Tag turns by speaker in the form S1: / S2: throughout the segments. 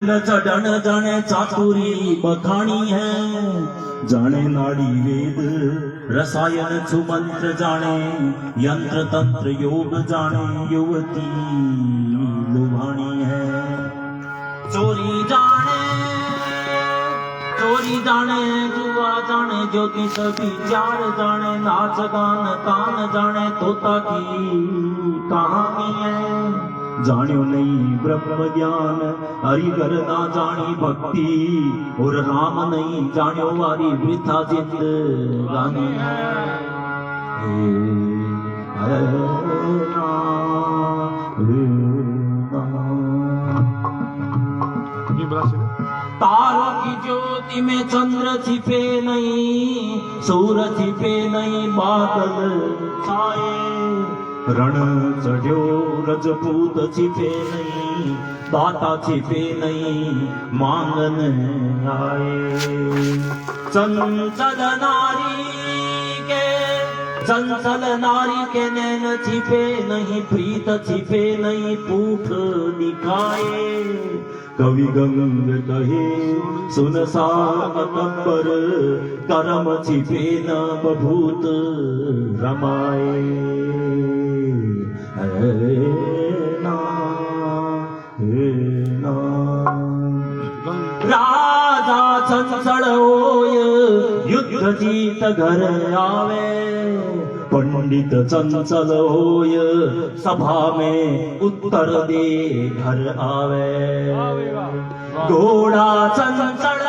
S1: न चढ़न जाने चातुरी बखानी है, जाने नाड़ी वेद रसायन सुमंत्र जाने, यंत्र तंत्र योग जाने युवती लुभानी है। चोरी जाने जुआ जाने ज्योतिष विचार जाने, नाच गान तान जाने तोता की कहानी है। जान्यो नहीं ब्रह्म ज्ञान हरि करना जानी भक्ति, और राम नहीं जान्यो वारी वृथा जिंदगानी है। तारों की ज्योति में चंद्र छिपे नहीं, सूरज छिपे नहीं, बादल छाए। रण चढ़ो रजपूत छिपे नहीं, दाता छिपे नहीं, मांगन आए। चंचल नारी के नैन छिपे नहीं, प्रीत छिपे नहीं, पूठ दिखाए। कवि गंग कहे सुन सागर, करम छिपे न बभूत रमाए। राजा चंचल होय युद्ध जीत घर आवे, पंडित चंचल होय सभा में उत्तर दे घर आवे। घोड़ा चंचल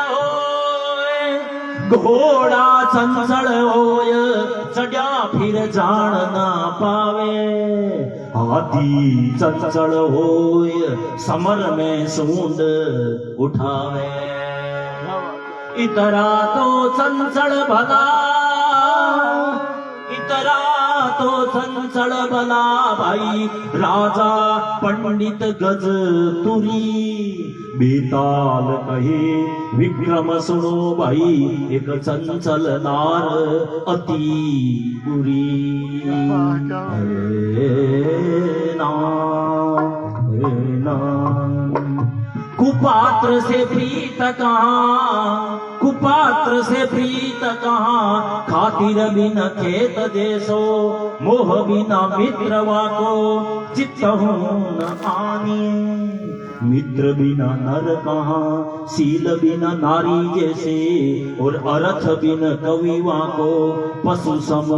S1: होय चढ़ा फिर जान ना पावे। हाथी चंचल होय समर में सूंड उठावे। इतरा तो चंचल भला भाई, राजा पंडित गज तुरी। बेताल कहे विक्रम सुनो भाई, एक चंचल नार अति बुरी। कुपात्र से प्रीत कहाँ, खातिर बिन खेत देशो, मोह बिना मित्रवा को चित्त न आनी। मित्र बिना नर कहाँ, शील बिना नारी जैसे, और अर्थ बिन कविवा को पशु सम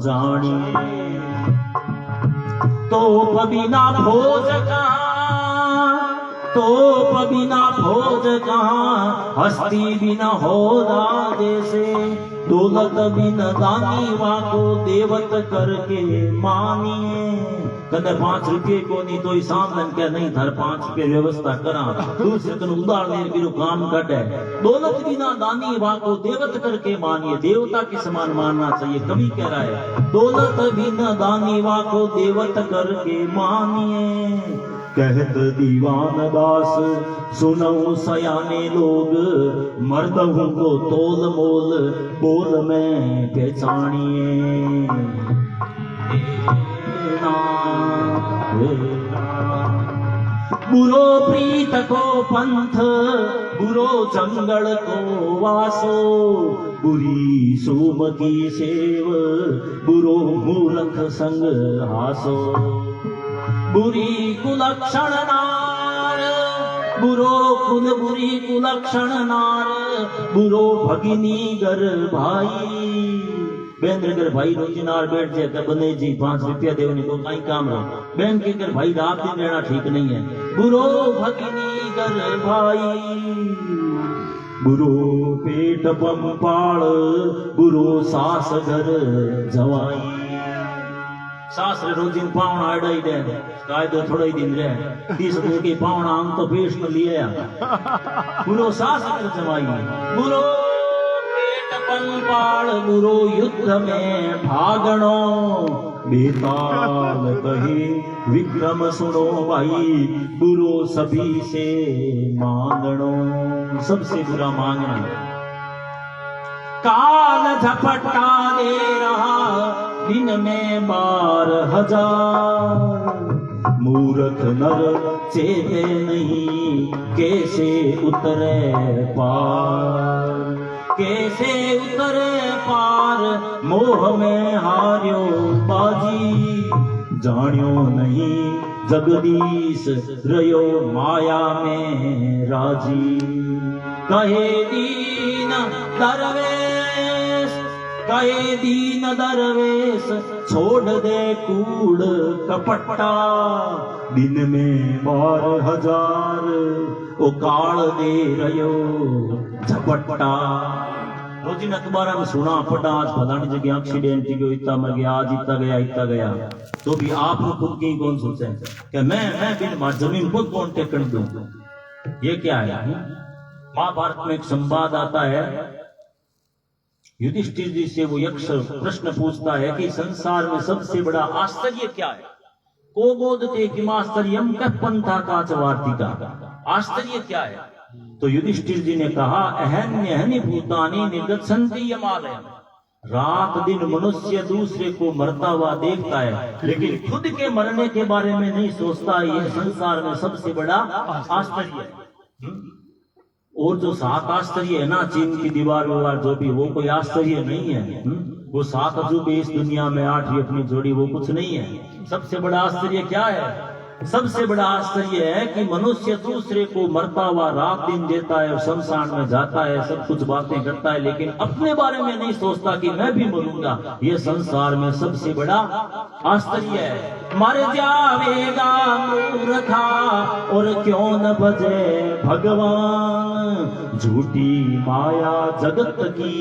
S1: जाने। तोप बिना भोज कहाँ, हस्ती बिना होदा जैसे। दौलत बिन दानी वाको देवत करके मानिए। कदे 5 रुपये को नहीं तो सामने क्या नहीं धर 5 रुपये व्यवस्था करा, दूसरे दिन उदार ने बिनु काम कटे। दौलत बिना दानी वाको देवत करके मानिए, देवता के समान मानना चाहिए। कवि कह रहा है दौलत बिना दानी वाको देवत करके मानिए। कहत दीवान दास सुनो सयाने लोग, मर्द हूँ तो तोल मोल बोल में पहचानिए। बुरो प्रीत को पंथ, बुरो जंगल को वासो। बुरी सुमति सेव, बुरो मूर्ख संग हासो। बुरी कुलक्षण नार, बुरी कुलक्षण नार, बुरो भगिनी घर भाई। बेन के घर भाई रोजी नार बैठ जाए बने जी 5 रुपया देवनी तो कहीं काम रहा। बेन के घर भाई रात दिन रहना ठीक नहीं है। बुरो भगिनी घर भाई, बुरो पेट पंपाल, बुरो सास घर जवाई। सास रे रोजी पावना अड़ाई दे, कायदो थोड़ा ही दिन रहे 30 रुपये की पावना हम तो पेश में लिया। बुरो सास घर जवाई, बुरो पंपाल, बुरो युद्ध में भागणो। बेताल कहे विक्रम सुनो भाई, बुरो सभी से मांगणो। सबसे बुरा मांगना। काल झपटा दे रहा दिन में 12,000, मूर्ख नर चेते नहीं, कैसे उतरे पार, कैसे उतरे पार, मोह में हार्यो बाजी, जान्यो नहीं जगदीश रयो माया में राजी। कहे दीन दरवेश, कहे दीन दरवेश, छोड़ दे कूड़ कपटा, दिन में 12,000 ओ काल दे रयो झपटा। रोजी अखबार में सुना पढ़ा, आज फलानी जगह एक्सीडेंट हो गयो, इतना मर गया, आज इतना गया, तो भी आप खुद की कौन सोचे कि मैं बिन जमीन खुद कौन टेकन दूं? ये क्या है? महाभारत में एक संवाद आता है, युधिष्ठिर जी से वो यक्ष प्रश्न पूछता है कि संसार में सबसे बड़ा आश्चर्य क्या है? को बोधते किमाश्चर्यम पंथा का चवार्तिका, आश्चर्य क्या है? तो युधिष्ठिर जी ने कहा, अहन्यहनि भूतानि निर्गच्छन्ति यमालयम्, रात दिन मनुष्य दूसरे को मरता हुआ देखता है, लेकिन खुद के मरने के बारे में नहीं सोचता। यह संसार में सबसे बड़ा आश्चर्य है। और जो 7 आश्चर्य है ना, चीन की दीवार जो भी, वो कोई आश्चर्य नहीं है। वो 7 अजूबे इस दुनिया में, 8 अपनी जोड़ी, वो कुछ नहीं है। सबसे बड़ा आश्चर्य क्या है? सबसे बड़ा आश्चर्य है कि मनुष्य दूसरे को मरता हुआ रात दिन देता है और शमशान में जाता है, सब कुछ बातें करता है, लेकिन अपने बारे में नहीं सोचता कि मैं भी मरूंगा। ये संसार में सबसे बड़ा आश्चर्य है। मर जावेगा मूर्खा और क्यों न भजे भगवान, झूठी माया जगत की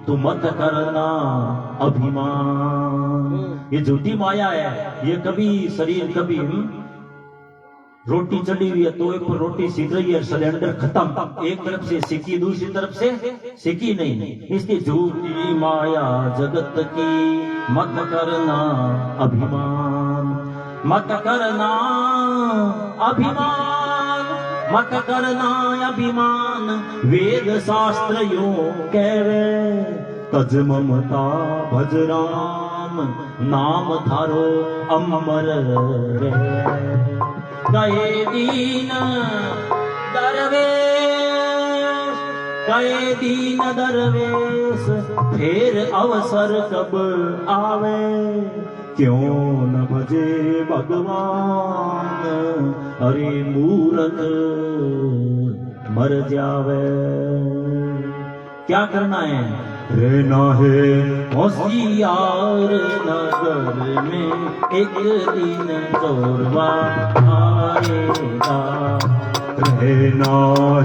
S1: तू मत करना अभिमान। ये झूठी माया है, ये कभी शरीर, कभी रोटी चढ़ी हुई है तो पर रोटी सीख रही है, सिलेंडर खत्म, एक तरफ से सिकी दूसरी तरफ से सिकी नहीं। इसलिए झूठी माया जगत की मत करना अभिमान, मत करना अभिमान, मत करना अभिमान। वेद शास्त्र यूं कहवे, तज ममता भज राम, नाम थारो अमर रहे। कहे दीन दरवेश, कहे दीन दरवेश, फिर अवसर कब आवे, क्यों न भजे भगवान, अरे मूर्ख मर जावे। क्या करना है? रहना है होशियार नगर में, एक दिन चोरवा आएगा। रहना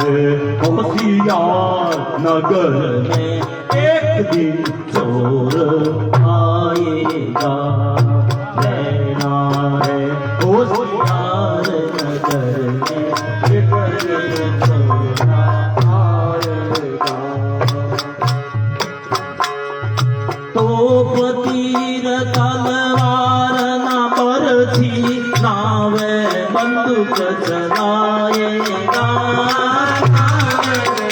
S1: है होशियार नगर में, एक दिन चोर आएगा। रहना है होशियार नगर में, एक दिन चोर आएगा। तो तीर तलवार न बरछी, नावे बंदूक चलाएगा,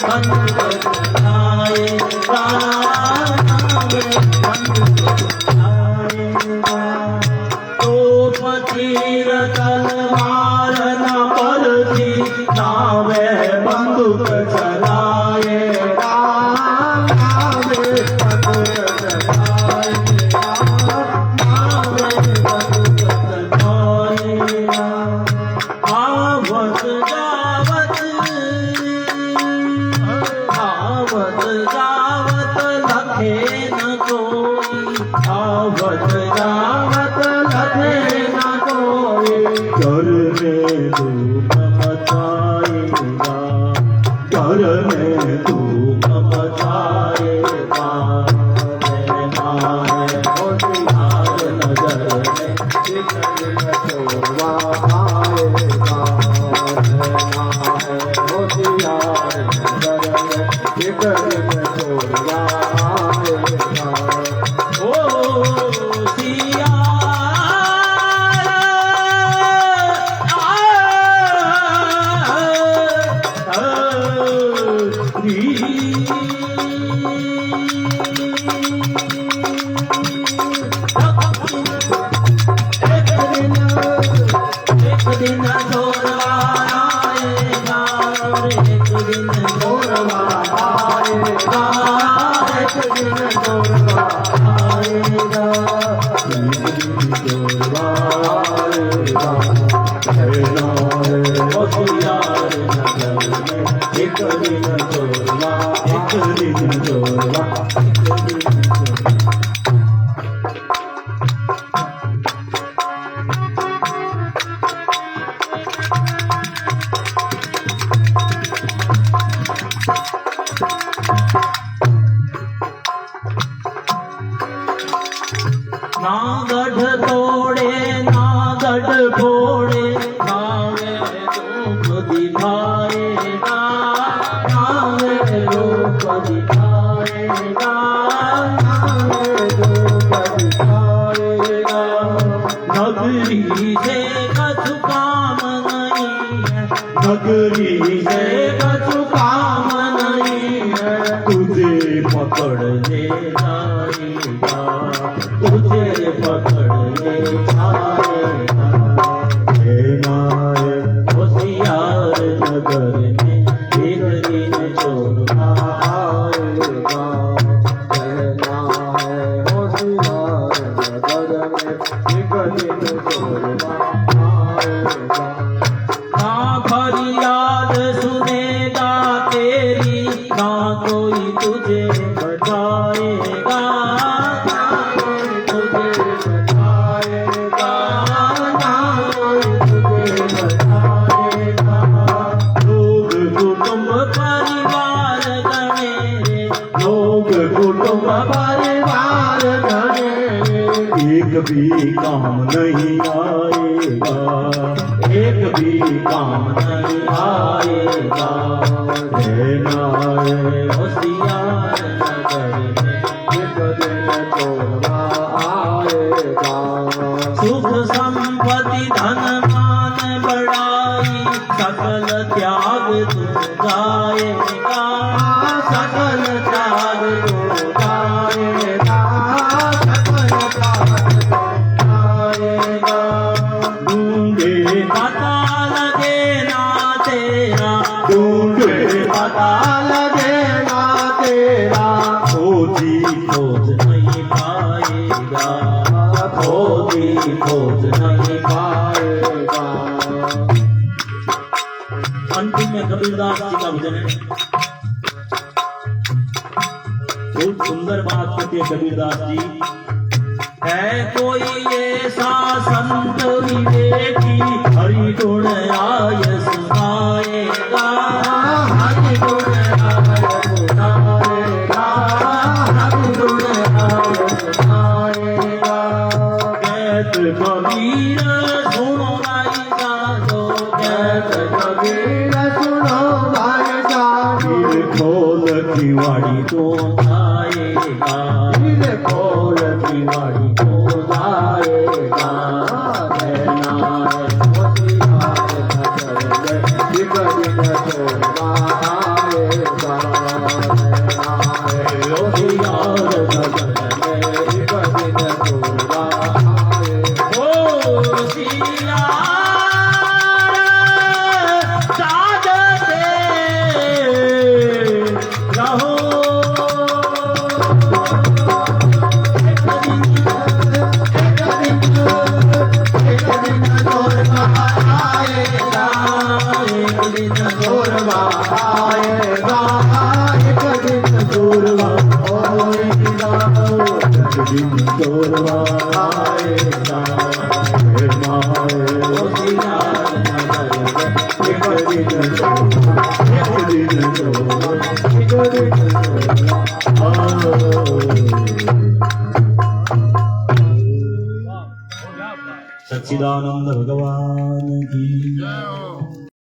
S1: बंदूक चलाएगा, बंदूक चलाएगा। तो तीर तलवार न बरछी, नावे बंदूक चलाएगा, और एक दिन जोरवा आएगा, एक दिन जोरवा आएगा, एक दिन जोरवा आएगा। होशियार नगर में एक दिन जोरवा, एक दिन जोरवा, एक दिन जोरवा। ना गढ़ तोड़े ना गढ़ फोड़े, नावे रूप दिखाएगा, नावे रूप दिखाएगा, नावे रूप दिखाएगा। नगरी से कछु काम नहीं है, नगरी से कछु काम नहीं है, तुझे पकड़ ले जाएगा, तुझे पकड़ ले जाएगा। हे नाय होशियार नगर में एक दिन जोरवा आएगा, हे नाय होशियार नगर में एक दिन जोरवा आएगा। ना फरियाद सुनेगा तेरी, ना कोई तुझे बचाएगा, परिवार एक भी काम नहीं आएगा, एक भी काम नहीं आएगा। हे नाय होशियार नगर में एक दिन जोरवा आएगा। सुख संपत्ति धन मान बढ़ाई, सकल त्याग तू जाएगा, सकल त्याग तू जाएगा, सकल त्याग तू जाएगा। ढूंढे पता लगे ना तेरा, ढूंढे पता लगे ना तेरा, खोजी खोज नहीं पाएगा, खोजी खोज नहीं पाएगा। अंतिम में कबीरदास जी का भजन है। बहुत सुंदर बात कहते हैं कबीरदास जी। है कोई ऐसा संत विवेकी, हरि गुण आय सुनाएगा, हरि गुण आय सुनाएगा, हरि गुण आय सुनाएगा। कहत कबीर सुनो भाई जानो, कहत कबीर सुनो भाई जानो, खोल की वाड़ी तो आएगा, खोल की वाड़ी तो आएगा। सच्चिदानंद भगवान की